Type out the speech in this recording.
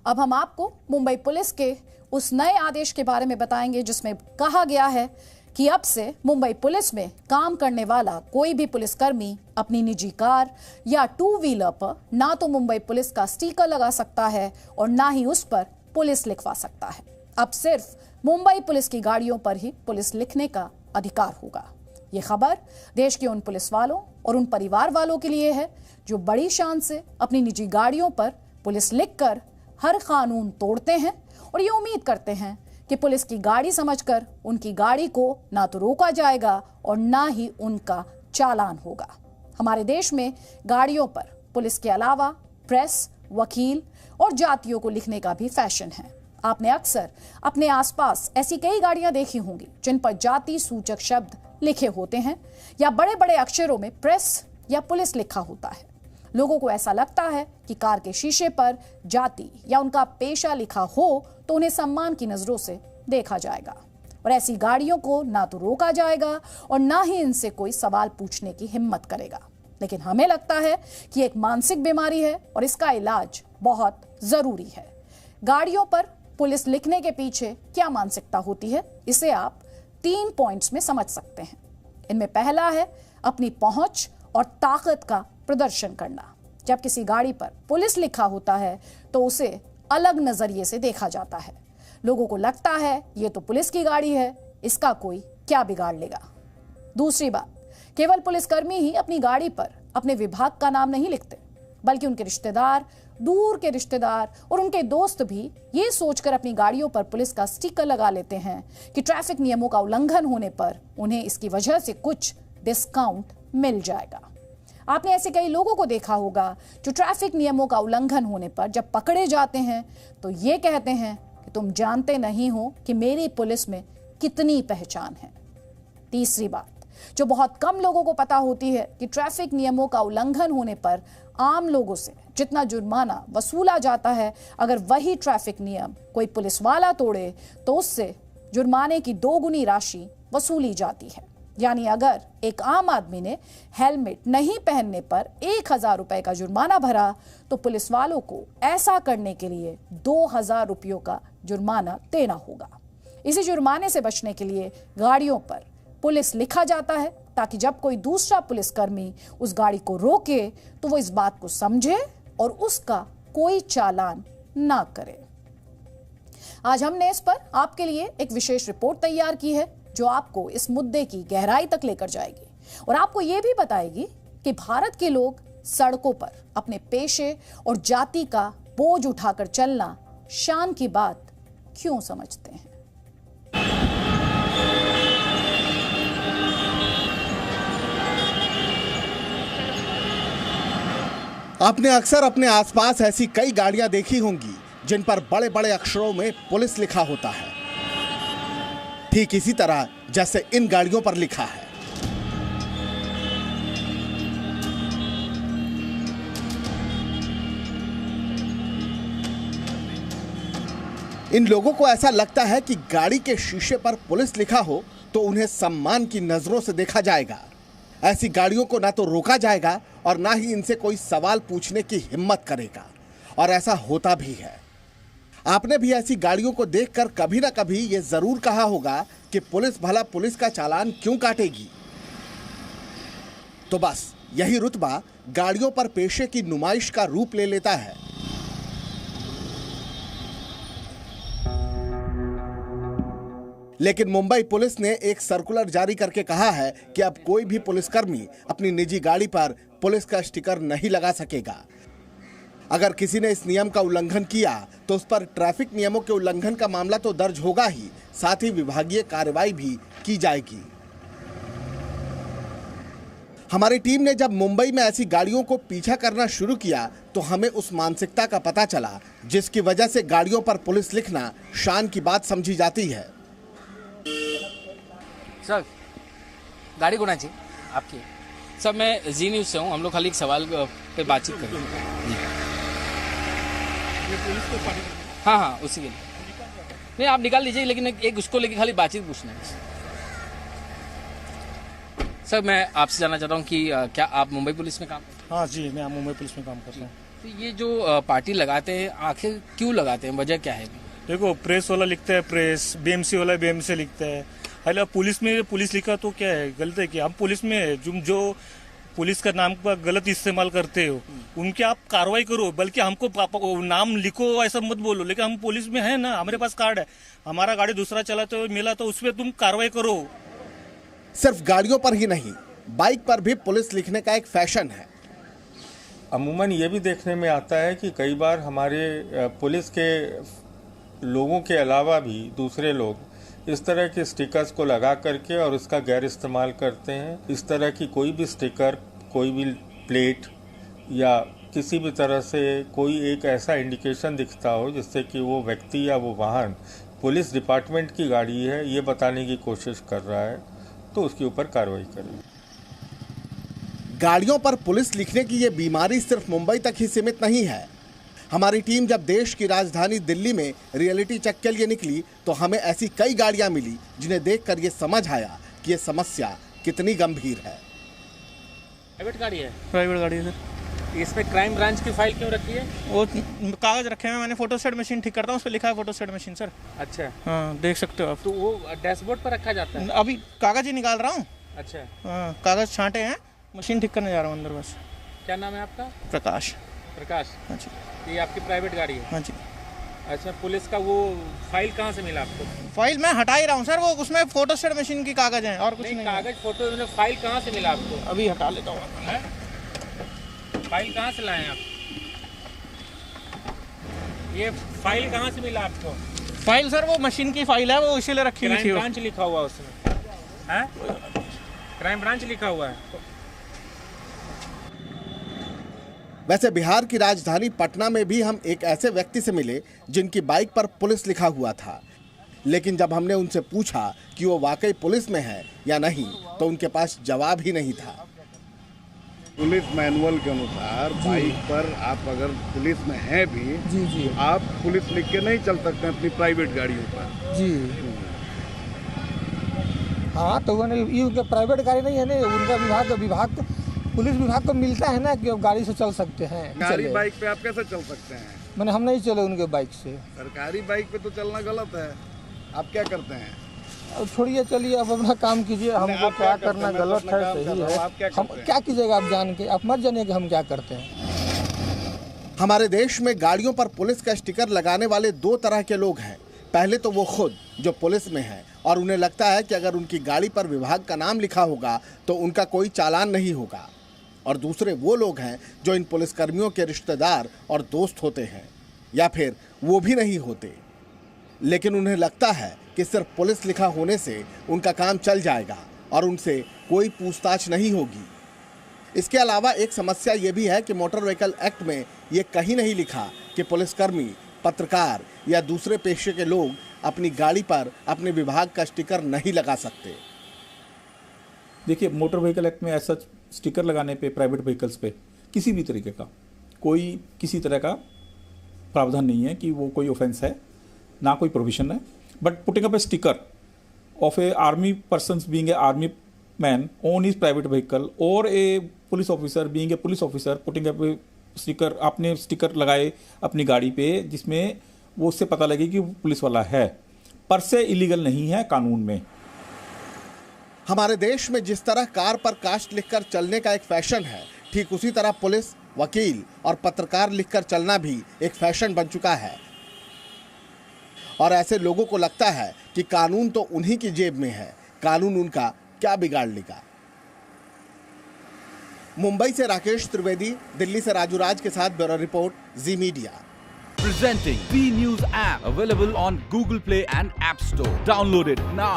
अब हम आपको मुंबई पुलिस के उस नए आदेश के बारे में बताएंगे जिसमें कहा गया है कि अब से मुंबई पुलिस में काम करने वाला कोई भी पुलिसकर्मी अपनी निजी कार या टू व्हीलर पर ना तो मुंबई पुलिस का स्टिकर लगा सकता है और ना ही उस पर पुलिस लिखवा सकता है। अब सिर्फ मुंबई पुलिस की गाड़ियों पर ही पुलिस लिखने का अधिकार होगा। ये खबर देश के उन पुलिस वालों और उन परिवार वालों के लिए है जो बड़ी शान से अपनी निजी गाड़ियों पर पुलिस लिखकर हर कानून तोड़ते हैं और ये उम्मीद करते हैं कि पुलिस की गाड़ी समझकर उनकी गाड़ी को ना तो रोका जाएगा और ना ही उनका चालान होगा। हमारे देश में गाड़ियों पर पुलिस के अलावा प्रेस, वकील और जातियों को लिखने का भी फैशन है। आपने अक्सर अपने आसपास ऐसी कई गाड़ियां देखी होंगी जिन पर जाति सूचक शब्द लिखे होते हैं या बड़े बड़े अक्षरों में प्रेस या पुलिस लिखा होता है। लोगों को ऐसा लगता है कि कार के शीशे पर जाति या उनका पेशा लिखा हो तो उन्हें सम्मान की नजरों से देखा जाएगा और ऐसी गाड़ियों को ना तो रोका जाएगा और ना ही इनसे कोई सवाल पूछने की हिम्मत करेगा। लेकिन हमें लगता है कि एक मानसिक बीमारी है और इसका इलाज बहुत जरूरी है। गाड़ियों पर पुलिस लिखने के पीछे क्या मानसिकता होती है, इसे आप 3 पॉइंट्स में समझ सकते हैं। इनमें पहला है अपनी पहुंच और ताकत का प्रदर्शन करना। जब किसी गाड़ी पर पुलिस लिखा होता है तो उसे अलग नजरिए से देखा जाता है। लोगों को लगता है ये तो पुलिस की गाड़ी है, इसका कोई क्या बिगाड़ लेगा। दूसरी बात, केवल पुलिसकर्मी ही अपनी गाड़ी पर अपने विभाग का नाम नहीं लिखते, बल्कि उनके रिश्तेदार, दूर के रिश्तेदार और उनके दोस्त भी ये सोचकर अपनी गाड़ियों पर पुलिस का स्टिकर लगा लेते हैं कि ट्रैफिक नियमों का उल्लंघन होने पर उन्हें इसकी वजह से कुछ डिस्काउंट मिल जाएगा। आपने ऐसे कई लोगों को देखा होगा जो ट्रैफिक नियमों का उल्लंघन होने पर जब पकड़े जाते हैं तो ये कहते हैं कि तुम जानते नहीं हो कि मेरी पुलिस में कितनी पहचान है। तीसरी बात जो बहुत कम लोगों को पता होती है कि ट्रैफिक नियमों का उल्लंघन होने पर आम लोगों से जितना जुर्माना वसूला जाता है, अगर वही ट्रैफिक नियम कोई पुलिस वाला तोड़े तो उससे जुर्माने की 2 गुनी राशि वसूली जाती है। यानी अगर एक आम आदमी ने हेलमेट नहीं पहनने पर 1000 रुपए का जुर्माना भरा तो पुलिस वालों को ऐसा करने के लिए 2000 रुपयों का जुर्माना देना होगा। इसी जुर्माने से बचने के लिए गाड़ियों पर पुलिस लिखा जाता है ताकि जब कोई दूसरा पुलिसकर्मी उस गाड़ी को रोके तो वो इस बात को समझे और उसका कोई चालान ना करे। आज हमने इस पर आपके लिए एक विशेष रिपोर्ट तैयार की है जो आपको इस मुद्दे की गहराई तक लेकर जाएगी और आपको यह भी बताएगी कि भारत के लोग सड़कों पर अपने पेशे और जाति का बोझ उठाकर चलना शान की बात क्यों समझते हैं। आपने अक्सर अपने आसपास ऐसी कई गाड़ियां देखी होंगी जिन पर बड़े बड़े अक्षरों में पुलिस लिखा होता है, ठीक इसी तरह जैसे इन गाड़ियों पर लिखा है। इन लोगों को ऐसा लगता है कि गाड़ी के शीशे पर पुलिस लिखा हो तो उन्हें सम्मान की नजरों से देखा जाएगा। ऐसी गाड़ियों को ना तो रोका जाएगा और ना ही इनसे कोई सवाल पूछने की हिम्मत करेगा, और ऐसा होता भी है। आपने भी ऐसी गाड़ियों को देखकर कभी ना कभी ये जरूर कहा होगा कि पुलिस भला पुलिस का चालान क्यों काटेगी। तो बस यही रुतबा गाड़ियों पर पेशे की नुमाइश का रूप ले लेता है। लेकिन मुंबई पुलिस ने एक सर्कुलर जारी करके कहा है कि अब कोई भी पुलिसकर्मी अपनी निजी गाड़ी पर पुलिस का स्टिकर नहीं लगा सकेगा। अगर किसी ने इस नियम का उल्लंघन किया तो उस पर ट्रैफिक नियमों के उल्लंघन का मामला तो दर्ज होगा ही, साथ ही विभागीय कार्रवाई भी की जाएगी। हमारी टीम ने जब मुंबई में ऐसी गाड़ियों को पीछा करना शुरू किया तो हमें उस मानसिकता का पता चला जिसकी वजह से गाड़ियों पर पुलिस लिखना शान की बात समझी जाती है। सर, गाड़ी कोणाची आपकी? सर, मैं जी न्यूज़ से हूँ। हम लोग खाली एक सवाल पे बातचीत कर रहे हैं। हाँ हाँ, उसी के लिए नहीं, आप निकाल लीजिए, लेकिन एक उसको लेके खाली बातचीत पूछना है। सर, मैं आपसे जानना चाहता हूँ कि क्या आप मुंबई पुलिस में काम करते हैं? हाँ जी, मैं मुंबई पुलिस में काम करता हूँ। तो ये जो पार्टी लगाते हैं आखिर क्यों लगाते हैं, वजह क्या है? देखो, प्रेस वाला लिखता है प्रेस, बीएमसी वाला बीएमसी लिखता है। हालांकि अब पुलिस में पुलिस लिखा तो क्या है, गलत है कि हम पुलिस में है, जो पुलिस का नाम का गलत इस्तेमाल करते हो उनके आप कार्रवाई करो, बल्कि हमको नाम लिखो ऐसा मत बोलो। लेकिन हम पुलिस में है ना, हमारे पास कार्ड है, हमारा गाड़ी दूसरा चलाते हुए मिला तो उसमें तुम कार्रवाई करो। सिर्फ गाड़ियों पर ही नहीं, बाइक पर भी पुलिस लिखने का एक फैशन है। अमूमन ये भी देखने में आता है कि कई बार हमारे पुलिस के लोगों के अलावा भी दूसरे लोग इस तरह के स्टिकर्स को लगा करके और उसका गैर इस्तेमाल करते हैं। इस तरह की कोई भी स्टिकर, कोई भी प्लेट या किसी भी तरह से कोई एक ऐसा इंडिकेशन दिखता हो जिससे कि वो व्यक्ति या वो वाहन पुलिस डिपार्टमेंट की गाड़ी है ये बताने की कोशिश कर रहा है, तो उसके ऊपर कार्रवाई करें। गाड़ियों पर पुलिस लिखने की ये बीमारी सिर्फ मुंबई तक ही सीमित नहीं है। हमारी टीम जब देश की राजधानी दिल्ली में रियलिटी चेक के लिए निकली तो हमें ऐसी कई गाड़ियां मिली जिन्हें देखकर ये समझ आया कि ये समस्या कितनी गंभीर है। प्राइवेट गाड़ी है? प्राइवेट गाड़ी है सर। इसमें क्राइम ब्रांच की फाइल क्यों रखी है? वो कागज रखे हैं, मैंने फोटोस्टेट मशीन ठीक करता हूँ, उस पर लिखा है फोटोस्टेट मशीन सर। अच्छा, हाँ देख सकते हो आप। तो वो डैशबोर्ड पर रखा जाता है? अभी कागज ही निकाल रहा हूँ। अच्छा, हाँ, कागज छांटे हैं, मशीन ठीक करने जा रहा हूँ अंदर बस। क्या नाम है आपका? प्रकाश। प्रकाश। हाँ जी। ये आपकी प्राइवेट गाड़ी है? हाँ जी। अच्छा, पुलिस का वो फाइल कहाँ से मिला आपको? फाइल मैं हटा ही रहा हूँ सर, वो उसमें फोटोस्टेट मशीन की कागज हैं और कुछ नहीं। कागज फोटो मतलब फाइल कहाँ से मिला आपको? अभी हटा लेता हूँ। फाइल कहाँ से लाए आप? ये फाइल कहाँ से मिला आपको? फाइल सर वो मशीन की फाइल है, वो इसीलिए रखी हुई थी। क्राइम ब्रांच लिखा हुआ उसमें है? क्राइम ब्रांच लिखा हुआ है। वैसे बिहार की राजधानी पटना में भी हम एक ऐसे व्यक्ति से मिले जिनकी बाइक पर पुलिस लिखा हुआ था, लेकिन जब हमने उनसे पूछा कि वो वाकई पुलिस में है या नहीं तो उनके पास जवाब ही नहीं था। पुलिस मैनुअल के अनुसार बाइक पर आप अगर पुलिस में हैं भी जी आप पुलिस लिख के नहीं चल सकते अपनी प्राइवेट गाड़ियों पर जी। हाँ तो ये उनका प्राइवेट गाड़ी नहीं है ना, उनका विभाग पुलिस विभाग को मिलता है ना कि अब गाड़ी से चल सकते हैं। सरकारी बाइक पे आप कैसे चल सकते हैं? मैंने हम नहीं चले उनके बाइक से। सरकारी बाइक पे तो चलना गलत है। आप क्या करते हैं? अब छोड़िए, चलिए आप अपना काम कीजिए, हमको क्या करना गलत है सही है। हम क्या कीजिएगा आप जान के, आप मत जानिए कि हम क्या करते हैं। हमारे देश में गाड़ियों पर पुलिस का स्टिकर लगाने वाले दो तरह के लोग हैं। पहले तो वो खुद जो पुलिस में हैं और उन्हें लगता है कि अगर उनकी गाड़ी पर विभाग का नाम लिखा होगा तो उनका कोई चालान नहीं होगा। और दूसरे वो लोग हैं जो इन पुलिसकर्मियों के रिश्तेदार और दोस्त होते हैं या फिर वो भी नहीं होते, लेकिन उन्हें लगता है कि सिर्फ पुलिस लिखा होने से उनका काम चल जाएगा और उनसे कोई पूछताछ नहीं होगी। इसके अलावा एक समस्या ये भी है कि मोटर व्हीकल एक्ट में ये कहीं नहीं लिखा कि पुलिसकर्मी, पत्रकार या दूसरे पेशे के लोग अपनी गाड़ी पर अपने विभाग का स्टिकर नहीं लगा सकते। देखिए, मोटर व्हीकल एक्ट में ऐसा स्टिकर लगाने पे प्राइवेट व्हीकल्स पे किसी भी तरीके का कोई किसी तरह का प्रावधान नहीं है कि वो कोई ऑफेंस है, ना कोई प्रोविजन है। But putting up a sticker of a army person being a army man on his private vehicle और a police officer being a police officer putting up a sticker, आपने स्टिकर लगाए अपनी गाड़ी पे जिसमें वो उससे पता लगे कि वो पुलिस वाला है, पर से इलीगल नहीं है कानून में। हमारे देश में जिस तरह कार पर कास्ट लिखकर चलने का एक फैशन है, ठीक उसी तरह पुलिस, वकील और पत्रकार लिखकर चलना भी एक फैशन बन चुका है। और ऐसे लोगों को लगता है कि कानून तो उन्हीं की जेब में है, कानून उनका क्या बिगाड़ लेगा। मुंबई से राकेश त्रिवेदी, दिल्ली से राजू राज के साथ bureau report, ji media. Presenting V News app, available on Google Play and App Store. Download it now.